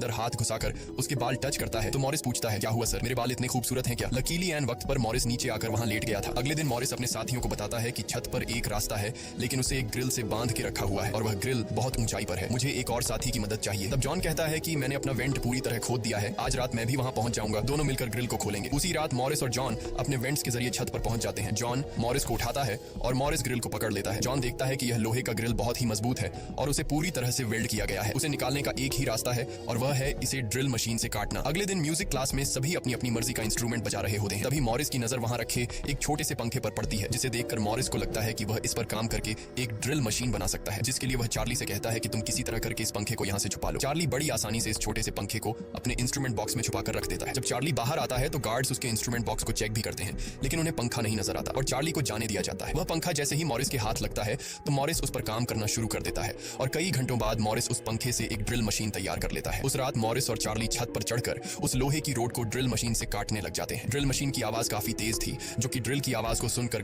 अंदर हाथ घुसाकर उसके बाल टच करता है तो मॉरिस पूछता है, क्या हुआ सर, मेरे बाल इतने खूबसूरत हैं क्या? लकीली एन वक्त पर मॉरिस नीचे आकर वहां लेट गया था। अगले दिन मॉरिस अपने साथियों को बताता है कि छत पर एक रास्ता है, लेकिन उसे एक ग्रिल से बांध के रखा हुआ है और वह ग्रिल बहुत ऊंचाई पर है। मुझे एक और साथी की मदद चाहिए। तब जॉन कहता है कि मैंने अपना वेंट पूरी तरह खोद दिया है, आज रात मैं भी वहां पहुंच जाऊंगा, दोनों मिलकर ग्रिल को खोलेंगे। उसी रात मॉरिस और जॉन अपने वेंट्स के जरिए छत पर पहुंच जाते हैं। जॉन मॉरिस को उठाता है और मॉरिस ग्रिल को पकड़ लेता है। जॉन देखता है कि यह लोहे का ग्रिल बहुत ही मजबूत है और उसे पूरी तरह से वेल्ड किया गया है। उसे निकालने का एक ही रास्ता है और वह है इसे ड्रिल मशीन से काटना। अगले दिन म्यूजिक क्लास में सभी अपनी अपनी मर्जी का इंस्ट्रूमेंट बजा रहे होते हैं। तभी मॉरिस की नजर वहां रखे एक छोटे से पंखे पर पड़ती है, जिसे देखकर मॉरिस को लगता है कि वह इस पर काम करके एक ड्रिल मशीन बना सकता है, जिसके लिए वह चार्ली से कहता है कि तुम किसी तरह करके इस पंखे को यहाँ से छुपा लो। चार्ली बड़ी आसानी से इस छोटे से पंखे को अपने इंस्ट्रूमेंट बॉक्स में छुपाकर रख देता है। जब चार्ली बाहर आता है तो गार्ड्स उसके इंस्ट्रूमेंट बॉक्स को चेक भी करते हैं, लेकिन उन्हें पंखा नहीं नजर आता और चार्ली को जाने दिया जाता है। वह पंखा जैसे ही मॉरिस के हाथ लगता है तो मॉरिस उस पर काम करना शुरू कर देता है और कई घंटों बाद मॉरिस उस पंखे से एक ड्रिल मशीन तैयार कर लेता है। उस रात मॉरिस और चार्ली छत पर चढ़कर उस लोहे की रोड को ड्रिल मशीन से काटने लग जाते हैं। ड्रिल मशीन की आवाज काफी तेज थी, जो कि ड्रिल की आवाज को सुनकर